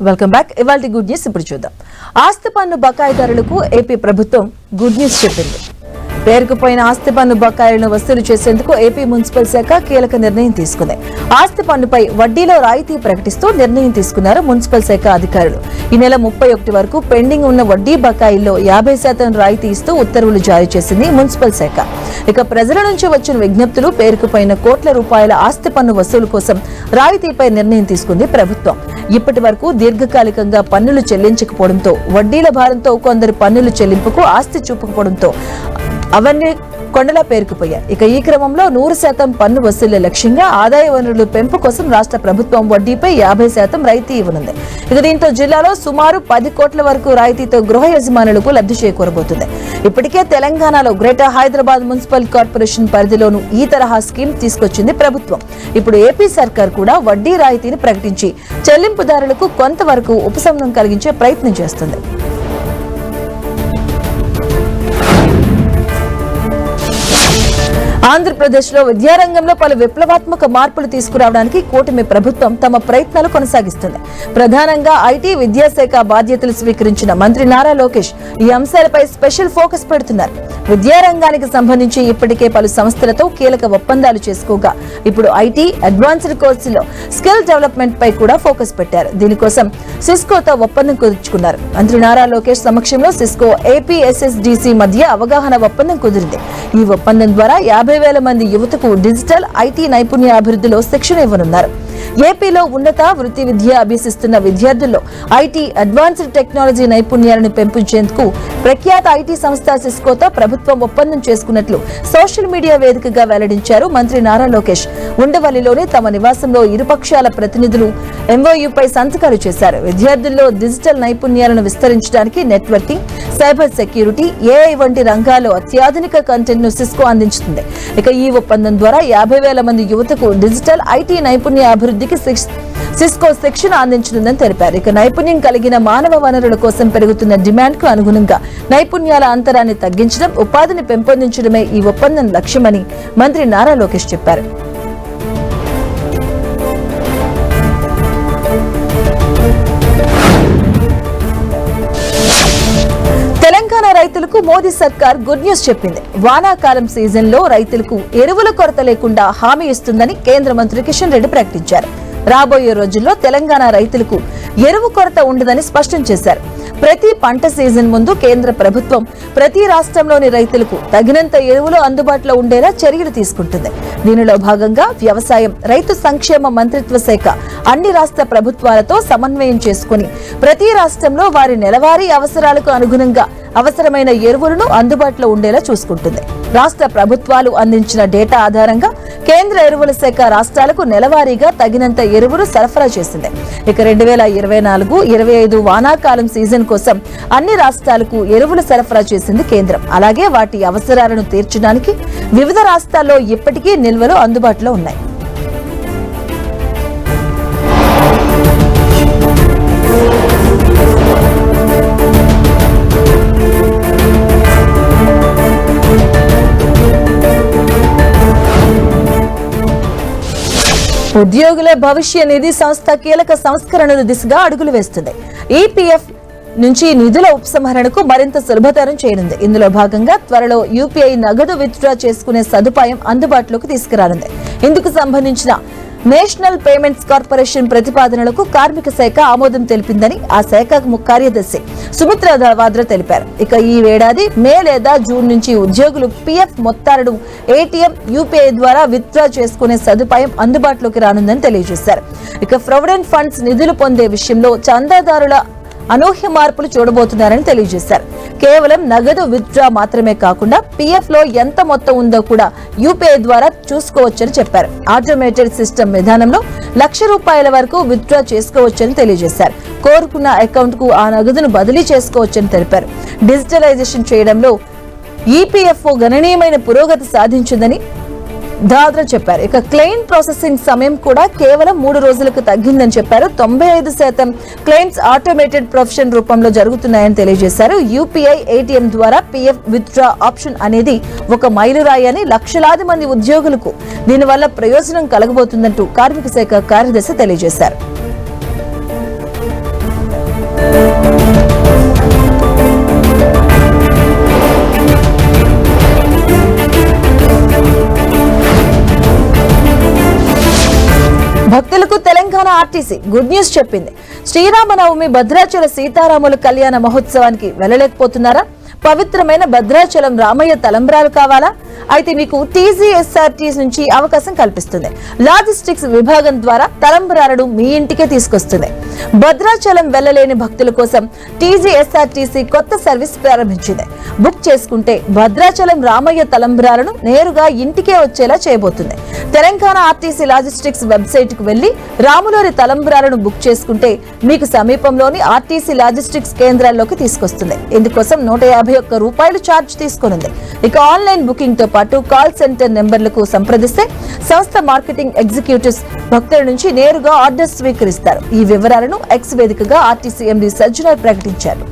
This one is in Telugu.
Welcome back. ఇవాల్టి గుడ్ న్యూస్ ఇప్పుడు చూద్దాం. ఆస్తి పన్ను బకాయిదారులకు ఏపీ ప్రభుత్వం గుడ్ న్యూస్ చెప్పింది. పేరుకుపోయిన ఆస్తి పన్ను బకాయిలను వసూలు చేసేందుకు ఏపీ మున్సిపల్ శాఖ కీలక నిర్ణయం తీసుకుంది. ఆస్తి పన్నుపై వడ్డీలో రాయితీ ప్రకటిస్తూ నిర్ణయం తీసుకున్నారు మున్సిపల్ శాఖ అధికారులు. ఈ నెల 31 వరకు పెండింగ్ ఉన్న వడ్డీ బకాయిల్లో 50% రాయితీ ఇస్తూ ఉత్తర్వులు జారీ చేసింది మున్సిపల్ శాఖ. ఇక ప్రజల నుంచి వచ్చిన విజ్ఞప్తులు, పేరుకుపోయిన కోట్ల రూపాయల ఆస్తి పన్ను వసూలు కోసం రాయితీపై నిర్ణయం తీసుకుంది ప్రభుత్వం. ఇప్పటి వరకు దీర్ఘకాలికంగా పన్నులు చెల్లించకపోవడంతో, వడ్డీల భారంతో కొందరు పన్నులు చెల్లింపుకు ఆస్తి చూపకపోవడంతో అవన్నీ కొండలా పేరుకుపోయాయి. ఇక ఈ క్రమంలో 100% పన్ను వసూళ్ల లక్ష్యంగా ఆదాయ వనరుల పెంపు కోసం రాష్ట్ర ప్రభుత్వం వడ్డీపై 50% రాయితీ ఇవ్వనుంది. ఇక దీంతో జిల్లాలో సుమారు 10 కోట్ల వరకు రాయితీతో గృహ యజమానులకు లబ్ధి చేకూరబోతుంది. ఇప్పటికే తెలంగాణలో గ్రేటర్ హైదరాబాద్ మున్సిపల్ కార్పొరేషన్ పరిధిలోనూ ఈ తరహా స్కీమ్ తీసుకొచ్చింది ప్రభుత్వం. ఇప్పుడు ఏపీ సర్కార్ కూడా వడ్డీ రాయితీని ప్రకటించి చెల్లింపుదారులకు కొంతవరకు ఉపశమనం కలిగించే ప్రయత్నం చేస్తుంది. ఆంధ్రప్రదేశ్లో విద్యారంగంలో పలు విప్లవాత్మక మార్పులు తీసుకురావడానికి కూటమి ప్రభుత్వం తమ ప్రయత్నాలు కొనసాగిస్తుంది. ప్రధానంగా ఐటీ, విద్యాశాఖ బాధ్యతలు స్వీకరించిన మంత్రి నారా లోకేష్ ఈ అంశాలపై స్పెషల్ ఫోకస్ పెడుతున్నారు. విద్యారంగానికి సంబంధించి ఇప్పటికే పలు సంస్థలతో కీలక ఒప్పందాలు చేసుకోగా ఇప్పుడు ఐటీ, అడ్వాన్స్డ్ కోర్సులో స్కిల్ డెవలప్మెంట్ పై కూడా ఫోకస్ పెట్టారు. దీనికోసం సిస్కోతో ఒప్పందం కుదుర్చుకున్నారు. మంత్రి నారా లోకేష్ సమక్షంలో సిస్కో, ఏపీఎస్ఎస్డిసి మధ్య అవగాహన ఒప్పందం కుదిరింది. ఈ ఒప్పందం ద్వారా 50,000 మంది యువతకు డిజిటల్, ఐటీ నైపుణ్య అభివృద్ధిలో శిక్షణ ఇవ్వనున్నారు. ఏపీలో ఉన్నత వృత్తి విద్య అభ్యసిస్తున్న విద్యార్థుల్లో ఐటీ, అడ్వాన్స్డ్ టెక్నాలజీ నైపుణ్యాలను పెంపొందేందుకు ప్రఖ్యాత ఐటీ సంస్థ సిస్కోతో ప్రభుత్వం ఒప్పందం చేసుకున్నట్లు సోషల్ మీడియా వేదికగా వెల్లడించారు మంత్రి నారా లోకేష్. ఉండవల్లిలోని తమ నివాసంలో ఇరుపక్షాల ప్రతినిధులు ఎంఓయూపై సంతకాలు చేశారు. విద్యార్థుల్లో డిజిటల్ నైపుణ్యాలను విస్తరించడానికి నెట్వర్కింగ్, సైబర్ సెక్యూరిటీ, ఏఐ వంటి రంగాల్లో అత్యాధునిక కంటెంట్ ను సిస్కో అందించుతుంది. ఇక ఈ ఒప్పందం ద్వారా 50,000 మంది యువతకు డిజిటల్, ఐటీ నైపుణ్య అభివృద్ధికి సిస్కో శిక్షణ అందించనుందని తెలిపారు. ఇక నైపుణ్యం కలిగిన మానవ వనరుల కోసం పెరుగుతున్న డిమాండ్ కు అనుగుణంగా నైపుణ్యాల అంతరాన్ని తగ్గించడం, ఉపాధిని పెంపొందించడమే ఈ ఒప్పందం లక్ష్యమని మంత్రి నారా లోకేష్ చెప్పారు. తెలంగాణ రైతులకు మోదీ సర్కార్ గుడ్ న్యూస్ చెప్పింది. వానాకాలం సీజన్ లో రైతులకు ఎరువుల కొరత లేకుండా హామీ ఇస్తుందని కేంద్ర మంత్రి కిషన్ రెడ్డి ప్రకటించారు. రాబోయే రోజుల్లో తెలంగాణ రైతులకు ఎరువు కొరత ఉండదని స్పష్టం చేశారు. ప్రతి పంట సీజన్ ముందు కేంద్ర ప్రభుత్వం ప్రతి రాష్ట్రంలోని రైతులకు తగినంత ఎరువులు అందుబాటులో ఉండేలా చర్యలు తీసుకుంటుంది. దీనిలో భాగంగా వ్యవసాయం, రైతు సంక్షేమ మంత్రిత్వ శాఖ అన్ని రాష్ట్ర ప్రభుత్వాలతో సమన్వయం చేసుకుని ప్రతి రాష్ట్రంలో వారి నెలవారీ అవసరాలకు అనుగుణంగా అవసరమైన ఎరువులను అందుబాటులో ఉండేలా చూసుకుంటుంది. రాష్ట్ర ప్రభుత్వాలు అందించిన డేటా ఆధారంగా కేంద్ర ఎరువుల శాఖ రాష్ట్రాలకు నెలవారీగా తగినంత ఎరువులు సరఫరా చేసింది. ఇక 2024-25 వానాకాలం సీజన్ కోసం అన్ని రాష్ట్రాలకు ఎరువులు సరఫరా చేసింది కేంద్రం. అలాగే వాటి అవసరాలను తీర్చడానికి వివిధ రాష్ట్రాల్లో ఇప్పటికీ నిల్వలు అందుబాటులో ఉన్నాయి. ఉద్యోగుల భవిష్య నిధి సంస్థ కీలక సంస్కరణల దిశగా అడుగులు వేస్తుంది. ఈపీఎఫ్ నుంచి నిధుల ఉపసంహరణకు మరింత సులభతరం చేయనుంది. ఇందులో భాగంగా త్వరలో యూపీఐ నగదు విత్డ్రా చేసుకునే సదుపాయం అందుబాటులోకి తీసుకురానుంది. ఇందుకు సంబంధించిన నేషనల్ పేమెంట్స్ కార్పొరేషన్ ప్రతిపాదనలకు కార్మిక శాఖ ఆమోదం తెలిపిందని ఆ శాఖ కార్యదర్శి సుమిత్రా వాద్రా తెలిపారు. ఇక ఈ ఏడాది మే లేదా జూన్ నుంచి ఉద్యోగులు పీఎఫ్ మొత్తాలను ఏటీఎం, యూపీఐ ద్వారా విత్డ్రా చేసుకునే సదుపాయం అందుబాటులోకి రానుందని తెలియజేశారు. ఇక ప్రావిడెంట్ ఫండ్స్ నిధులు పొందే విషయంలో చందాదారుల అనూహ్య మార్పులు చూడబోతున్నారని తెలియజేశారు. కేవలం నగదు విత్డ్రా మాత్రమే కాకుండా పీఎఫ్ లో ఎంత మొత్తం ఉందో కూడా యూపీఐ ద్వారా చూసుకోవచ్చని చెప్పారు. ఆటోమేటెడ్ సిస్టమ్ విధానంలో ₹1,00,000 వరకు విత్డ్రా చేసుకోవచ్చని తెలియజేశారు. కోరుకున్న అకౌంట్ కు ఆ నగదును బదిలీ చేసుకోవచ్చని తెలిపారు. డిజిటలైజేషన్ చేయడంలో ఈపీఎఫ్ఓ గణనీయమైన పురోగతి సాధించిందని దాద్రా చెప్పారు. ఇక క్లెయిమ్ ప్రాసెసింగ్ సమయం కూడా కేవలం 3 రోజులకు తగ్గిందని చెప్పారు. 95% క్లెయిమ్స్ ఆటోమేటెడ్ ప్రొఫెషన్ రూపంలో జరుగుతున్నాయని తెలియజేశారు. యూపీఐ, ఏటీఎం ద్వారా పీఎఫ్ విత్డ్రా ఆప్షన్ అనేది ఒక మైలురాయి అని, లక్షలాది మంది ఉద్యోగులకు దీనివల్ల ప్రయోజనం కలగబోతుందంటూ కార్మిక శాఖ కార్యదర్శి తెలియజేశారు. తెలంగాణ ఆర్టీసీ గుడ్ న్యూస్ చెప్పింది. శ్రీరామనవమి భద్రాచల సీతారాముల కళ్యాణ మహోత్సవానికి వెళ్ళలేకపోతున్నారా? పవిత్రమైన భద్రాచలం రామయ్య తలంబ్రాలు కావాలా? అయితే మీకు టీజీఎస్ఆర్టీ నుంచి అవకాశం కల్పిస్తుంది. లాజిస్టిక్స్ విభాగం ద్వారా తలంబ్రాలను మీ ఇంటికే తీసుకొస్తుంది. భద్రాచలం వెళ్లలేని భక్తుల కోసం టీజీఎస్ఆర్టీసీ కొత్త సర్వీస్ ప్రారంభించింది. బుక్ చేసుకుంటే భద్రాచలం రామయ్య తలంబ్రాలను నేరుగా ఇంటికే వచ్చేలా చేయబోతుంది. తెలంగాణ ఆర్టీసీ లాజిస్టిక్స్ వెబ్సైట్ కు వెళ్లి రాములోరి తలంబ్రాలను బుక్ చేసుకుంటే మీకు సమీపంలోని ఆర్టీసీ లాజిస్టిక్స్ కేంద్రాల్లోకి తీసుకొస్తుంది. ఇందుకోసం ₹151 ఛార్జ్ తీసుకోనుంది. ఇక ఆన్లైన్ బుకింగ్ తో పాటు కాల్ సెంటర్ నెంబర్లకు సంప్రదిస్తే సంస్థ మార్కెటింగ్ ఎగ్జిక్యూటివ్స్ భక్తుల నుంచి నేరుగా ఆర్డర్స్ స్వీకరిస్తారు. ఈ వివరాలను ఎక్స్ వేదికగా ఆర్టీసీ ఎండీ సజ్జనార్ ప్రకటించారు.